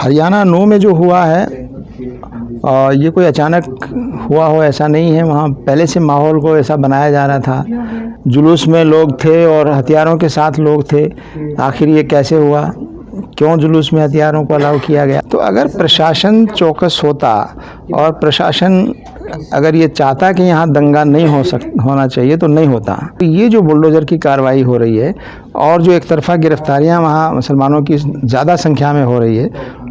हरियाणा 9 में जो हुआ है ये कोई अचानक हुआ हो ऐसा नहीं है। वहाँ पहले से माहौल को ऐसा बनाया जा रहा था। जुलूस में लोग थे और हथियारों के साथ लोग थे। आखिर ये कैसे हुआ, क्यों जुलूस में हथियारों को अलाउ किया गया? तो अगर प्रशासन चौकस होता और प्रशासन अगर ये चाहता कि यहाँ दंगा नहीं होना चाहिए तो नहीं होता। तो ये जो बुलडोज़र की कार्रवाई हो रही है और जो एक तरफा गिरफ्तारियाँ वहाँ मुसलमानों की ज़्यादा संख्या में हो रही है,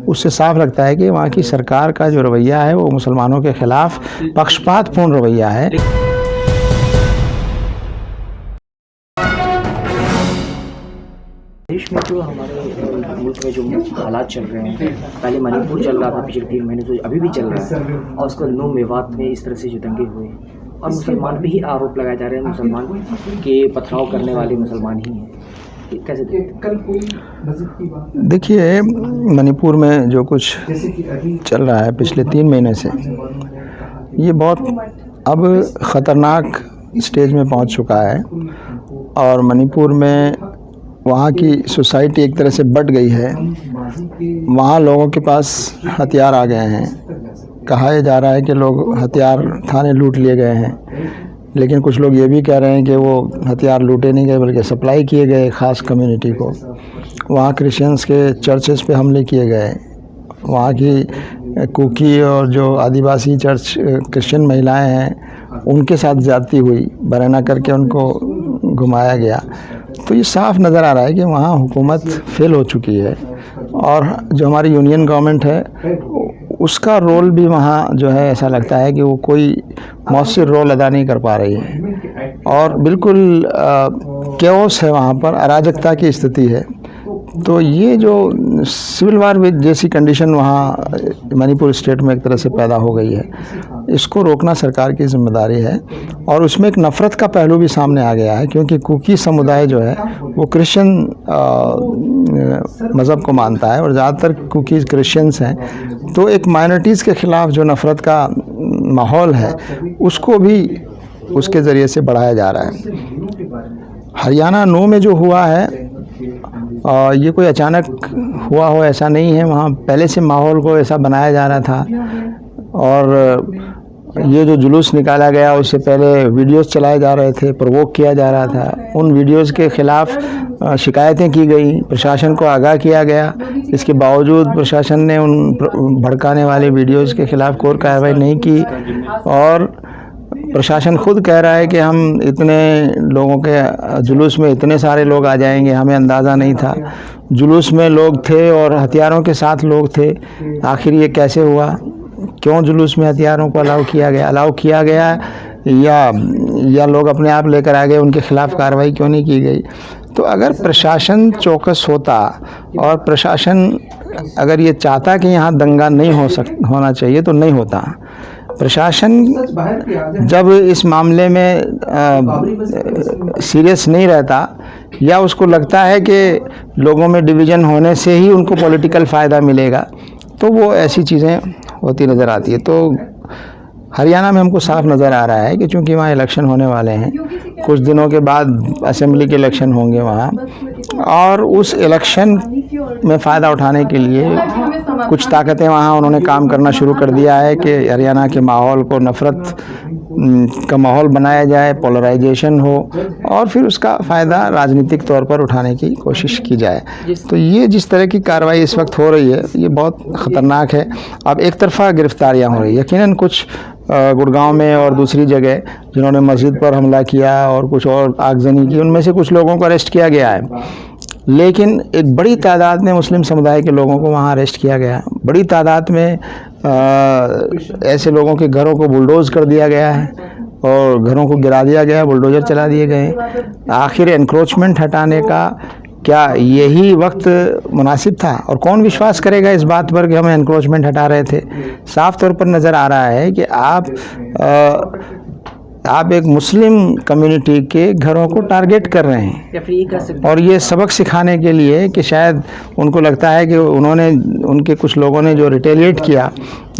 उससे साफ लगता है कि वहाँ की सरकार का जो रवैया है वो मुसलमानों के ख़िलाफ़ पक्षपातपूर्ण रवैया है। देश में जो हमारे मुल्क में जो हालात चल रहे हैं, पहले मणिपुर चल रहा था पिछले 3 महीने से, अभी भी चल रहा है, और उसके बाद 9 मेवात में इस तरह से जो दंगे हुए और मुसलमान पे ही आरोप लगाए जा रहे हैं, मुसलमान के पथराव करने वाले मुसलमान ही हैं। कैसे देखिए, मणिपुर में जो कुछ चल रहा है पिछले 3 महीने से, ये बहुत अब ख़तरनाक स्टेज में पहुंच चुका है और मणिपुर में वहाँ की सोसाइटी एक तरह से बट गई है। वहाँ लोगों के पास हथियार आ गए हैं। कहा जा रहा है कि लोग हथियार थाने लूट लिए गए हैं, लेकिन कुछ लोग ये भी कह रहे हैं कि वो हथियार लूटे नहीं गए बल्कि सप्लाई किए गए ख़ास कम्युनिटी को। वहाँ क्रिश्चियंस के चर्चेस पे हमले किए गए। वहाँ की कुकी और जो आदिवासी चर्च क्रिश्चियन महिलाएं हैं उनके साथ ज़्यादती हुई, बरहना करके उनको घुमाया गया। तो ये साफ नज़र आ रहा है कि वहाँ हुकूमत फेल हो चुकी है और जो हमारी यूनियन गवर्नमेंट है उसका रोल भी वहाँ जो है ऐसा लगता है कि वो कोई मौसर रोल अदा नहीं कर पा रही है और बिल्कुल कैओस है, वहाँ पर अराजकता की स्थिति है। तो ये जो सिविल वार जैसी कंडीशन वहाँ मणिपुर स्टेट में एक तरह से पैदा हो गई है, इसको रोकना सरकार की जिम्मेदारी है। और उसमें एक नफ़रत का पहलू भी सामने आ गया है, क्योंकि कुकी समुदाय जो है वो क्रिश्चियन मज़हब को मानता है और ज़्यादातर कुकीज़ क्रिश्चियंस हैं। तो एक माइनॉरिटीज़ के ख़िलाफ़ जो नफ़रत का माहौल है उसको भी उसके ज़रिए से बढ़ाया जा रहा है। हरियाणा 9 में जो हुआ है ये कोई अचानक हुआ हो ऐसा नहीं है। वहाँ पहले से माहौल को ऐसा बनाया जा रहा था और ये जो जुलूस निकाला गया उससे पहले वीडियोस चलाए जा रहे थे, प्रोवोक किया जा रहा था। उन वीडियोस के ख़िलाफ़ शिकायतें की गई, प्रशासन को आगाह किया गया। इसके बावजूद प्रशासन ने उन भड़काने वाले वीडियोस के ख़िलाफ़ कोई कार्रवाई नहीं की और प्रशासन खुद कह रहा है कि हम इतने लोगों के जुलूस में इतने सारे लोग आ जाएंगे, हमें अंदाज़ा नहीं था। जुलूस में लोग थे और हथियारों के साथ लोग थे। आखिर ये कैसे हुआ, क्यों जुलूस में हथियारों को अलाउ किया गया या लोग अपने आप लेकर आ गए, उनके ख़िलाफ़ कार्रवाई क्यों नहीं की गई? तो अगर प्रशासन चौकस होता और प्रशासन अगर ये चाहता कि यहाँ दंगा नहीं होना चाहिए तो नहीं होता। प्रशासन जब इस मामले में सीरियस नहीं रहता या उसको लगता है कि लोगों में डिवीज़न होने से ही उनको पॉलिटिकल फ़ायदा मिलेगा, तो वो ऐसी चीज़ें होती नज़र आती है। तो हरियाणा में हमको साफ नज़र आ रहा है कि चूँकि वहाँ इलेक्शन होने वाले हैं, कुछ दिनों के बाद असेंबली के इलेक्शन होंगे वहाँ, और उस इलेक्शन में फ़ायदा उठाने के लिए कुछ ताकतें वहाँ उन्होंने काम करना शुरू कर दिया है कि हरियाणा के माहौल को नफ़रत का माहौल बनाया जाए, पोलराइजेशन हो और फिर उसका फ़ायदा राजनीतिक तौर पर उठाने की कोशिश की जाए। तो ये जिस तरह की कार्रवाई इस वक्त हो रही है ये बहुत ख़तरनाक है। अब एक तरफा गिरफ्तारियाँ हो रही है, यकीनन कुछ गुड़गांव में और दूसरी जगह जिन्होंने मस्जिद पर हमला किया और कुछ और आगजनी की, उनमें से कुछ लोगों को अरेस्ट किया गया है, लेकिन एक बड़ी तादाद में मुस्लिम समुदाय के लोगों को वहाँ अरेस्ट किया गया। बड़ी तादाद में ऐसे लोगों के घरों को बुलडोज़ कर दिया गया है और घरों को गिरा दिया गया, बुलडोज़र चला दिए गए। आखिर एनक्रोचमेंट हटाने का क्या यही वक्त मुनासिब था? और कौन विश्वास करेगा इस बात पर कि हम एनक्रोचमेंट हटा रहे थे? साफ तौर पर नज़र आ रहा है कि आप एक मुस्लिम कम्युनिटी के घरों को टारगेट कर रहे हैं और ये सबक सिखाने के लिए कि शायद उनको लगता है कि उनके कुछ लोगों ने जो रिटेलिएट किया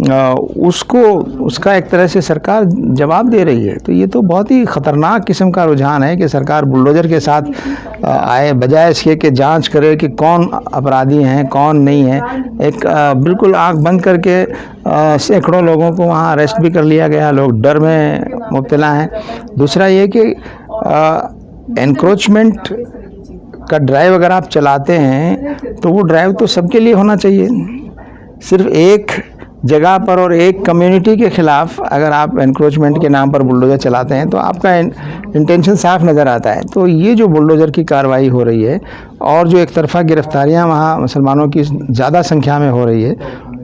उसका एक तरह से सरकार जवाब दे रही है। तो ये तो बहुत ही ख़तरनाक किस्म का रुझान है कि सरकार बुलडोज़र के साथ आए, बजाय इसके कि जांच करे कि कौन अपराधी हैं कौन नहीं है। एक बिल्कुल आंख बंद करके सैकड़ों लोगों को वहाँ अरेस्ट भी कर लिया गया, लोग डर में मुब्तला हैं। दूसरा ये कि एनक्रोचमेंट का ड्राइव अगर आप चलाते हैं तो वो ड्राइव तो सबके लिए होना चाहिए। सिर्फ एक जगह पर और एक कम्युनिटी के ख़िलाफ़ अगर आप एनक्रोचमेंट के नाम पर बुलडोज़र चलाते हैं तो आपका इंटेंशन साफ नज़र आता है। तो ये जो बुलडोज़र की कार्रवाई हो रही है और जो एक तरफा गिरफ्तारियां वहाँ मुसलमानों की ज़्यादा संख्या में हो रही है,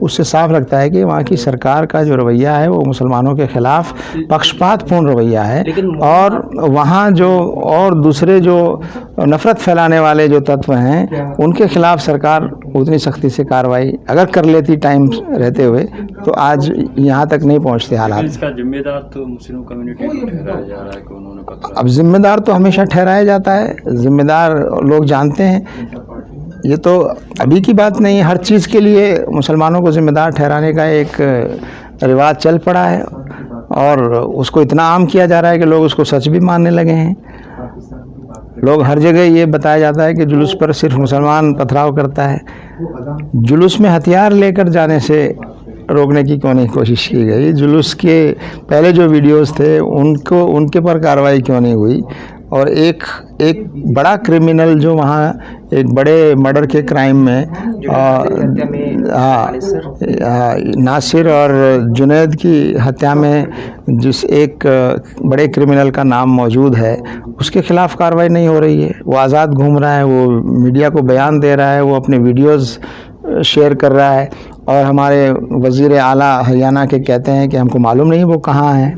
उससे साफ लगता है कि वहाँ की सरकार का जो रवैया है वो मुसलमानों के ख़िलाफ़ पक्षपातपूर्ण रवैया है। और वहाँ जो और दूसरे जो नफ़रत फैलाने वाले जो तत्व हैं उनके ख़िलाफ़ सरकार उतनी सख्ती से कार्रवाई अगर कर लेती टाइम रहते हुए तो आज यहाँ तक नहीं पहुँचते हालात। इसका जिम्मेदार तो मुस्लिम कम्युनिटी को ठहराया जा रहा है कि उन्होंने पकड़ा। अब जिम्मेदार तो हमेशा ठहराया जाता है, जिम्मेदार लोग जानते हैं। ये तो अभी की बात नहीं, हर चीज़ के लिए मुसलमानों को ज़िम्मेदार ठहराने का एक रिवाज चल पड़ा है और उसको इतना आम किया जा रहा है कि लोग उसको सच भी मानने लगे हैं। लोग हर जगह ये बताया जाता है कि जुलूस पर सिर्फ मुसलमान पथराव करता है। जुलूस में हथियार लेकर जाने से रोकने की क्यों नहीं कोशिश की गई? जुलूस के पहले जो वीडियोस थे उनके पर कार्रवाई क्यों नहीं हुई? और एक बड़ा क्रिमिनल जो वहाँ एक बड़े मर्डर के क्राइम में नासिर और जुनैद की हत्या में जिस एक बड़े क्रिमिनल का नाम मौजूद है उसके ख़िलाफ़ कार्रवाई नहीं हो रही है। वो आज़ाद घूम रहा है, वो मीडिया को बयान दे रहा है, वो अपने वीडियोज़ शेयर कर रहा है और हमारे वज़ीर आला हरियाणा के कहते हैं कि हमको मालूम नहीं वो कहाँ है।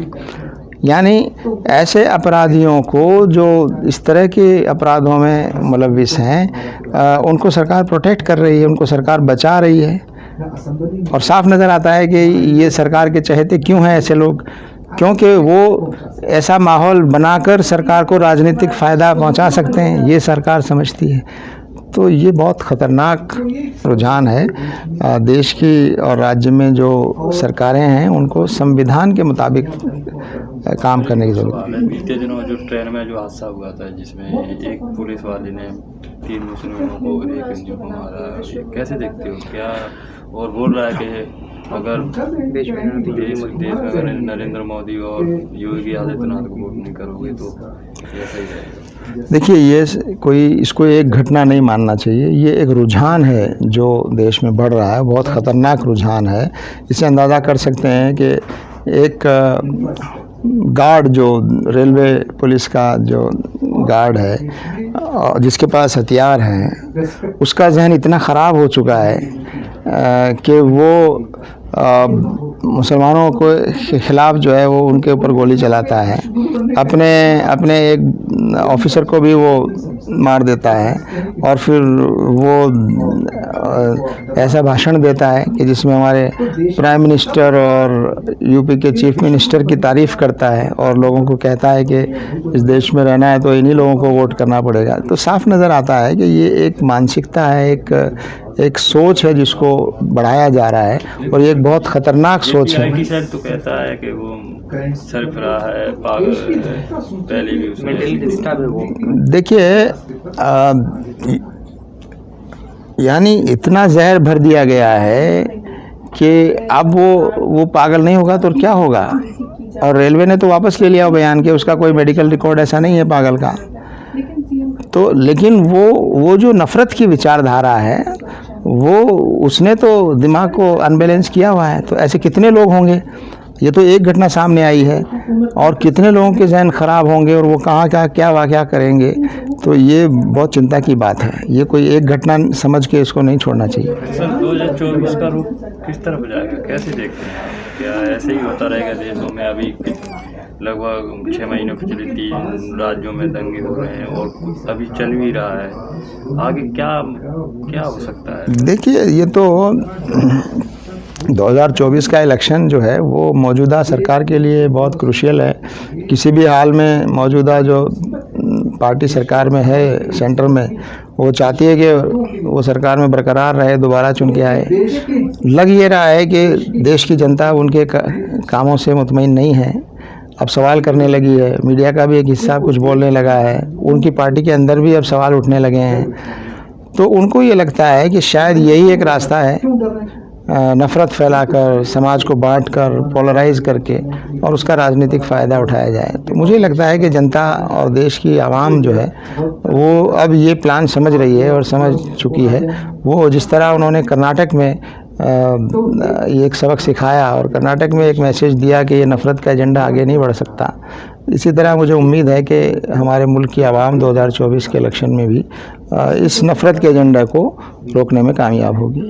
यानी ऐसे अपराधियों को जो इस तरह के अपराधों में मुलव्विस हैं उनको सरकार प्रोटेक्ट कर रही है, उनको सरकार बचा रही है। और साफ नज़र आता है कि ये सरकार के चहेते क्यों हैं ऐसे लोग, क्योंकि वो ऐसा माहौल बनाकर सरकार को राजनीतिक फ़ायदा पहुंचा सकते हैं, ये सरकार समझती है। तो ये बहुत ख़तरनाक रुझान है। देश की और राज्य में जो सरकारें हैं उनको संविधान के मुताबिक काम करने की ज़रूरत है। बीते दिनों जो ट्रेन में जो हादसा हुआ था जिसमें एक पुलिस वाले ने 3 मुस्लिमों को और 1 हिंदू को मारा, कैसे देखते हो? क्या और बोल रहा है कि अगर देश में अगर नरेंद्र मोदी और योगी आदित्यनाथ को वोट नहीं करोगे तो ऐसा ही रहेगा। देखिए, ये इसको एक घटना नहीं मानना चाहिए। ये एक रुझान है जो देश में बढ़ रहा है, बहुत ख़तरनाक रुझान है। इससे अंदाज़ा कर सकते हैं कि एक गार्ड जो रेलवे पुलिस का जो गार्ड है जिसके पास हथियार हैं, उसका जहन इतना ख़राब हो चुका है कि वो मुसलमानों के ख़िलाफ़ जो है वो उनके ऊपर गोली चलाता है, अपने एक ऑफिसर को भी वो मार देता है और फिर वो ऐसा भाषण देता है कि जिसमें हमारे प्राइम मिनिस्टर और यूपी के चीफ मिनिस्टर की तारीफ़ करता है और लोगों को कहता है कि इस देश में रहना है तो इन्हीं लोगों को वोट करना पड़ेगा। तो साफ नज़र आता है कि ये एक मानसिकता है, एक सोच है जिसको बढ़ाया जा रहा है और ये एक बहुत ख़तरनाक सोच है। तो कहता है कि वो सरफरा है, पागल है, पहले भी उसमें देखिए यानी इतना जहर भर दिया गया है कि अब वो पागल नहीं होगा तो क्या होगा। और रेलवे ने तो वापस ले लिया वो बयान के उसका कोई मेडिकल रिकॉर्ड ऐसा नहीं है पागल का। तो लेकिन वो जो नफ़रत की विचारधारा है वो उसने तो दिमाग को अनबैलेंस किया हुआ है। तो ऐसे कितने लोग होंगे? ये तो एक घटना सामने आई है और कितने लोगों के जहन ख़राब होंगे और वो कहाँ क्या वाक़या करेंगे। तो ये बहुत चिंता की बात है। ये कोई एक घटना समझ के इसको नहीं छोड़ना चाहिए। सर 2024 का रुख किस तरफ जाएगा, कैसे देखते हैं? क्या ऐसे ही होता रहेगा देशों में? अभी लगभग 6 महीनों पिछले 3 राज्यों में दंगे हो रहे हैं और अभी चल भी रहा है, आगे क्या हो सकता है? देखिए, ये तो 2024 का इलेक्शन जो है वो मौजूदा सरकार के लिए बहुत क्रूशियल है। किसी भी हाल में मौजूदा जो पार्टी सरकार में है सेंटर में, वो चाहती है कि वो सरकार में बरकरार रहे, दोबारा चुन के आए। लग ये रहा है कि देश की जनता उनके कामों से मुतमईन नहीं है, अब सवाल करने लगी है। मीडिया का भी एक हिस्सा कुछ बोलने लगा है, उनकी पार्टी के अंदर भी अब सवाल उठने लगे हैं। तो उनको ये लगता है कि शायद यही एक रास्ता है, नफ़रत फैलाकर, समाज को बांटकर, पोलराइज करके और उसका राजनीतिक फ़ायदा उठाया जाए। तो मुझे लगता है कि जनता और देश की आवाम जो है वो अब ये प्लान समझ रही है और समझ चुकी है। वो जिस तरह उन्होंने कर्नाटक में ये एक सबक सिखाया और कर्नाटक में एक मैसेज दिया कि ये नफ़रत का एजेंडा आगे नहीं बढ़ सकता, इसी तरह मुझे उम्मीद है कि हमारे मुल्क की आवाम 2024 के इलेक्शन में भी इस नफ़रत के एजेंडा को रोकने में कामयाब होगी।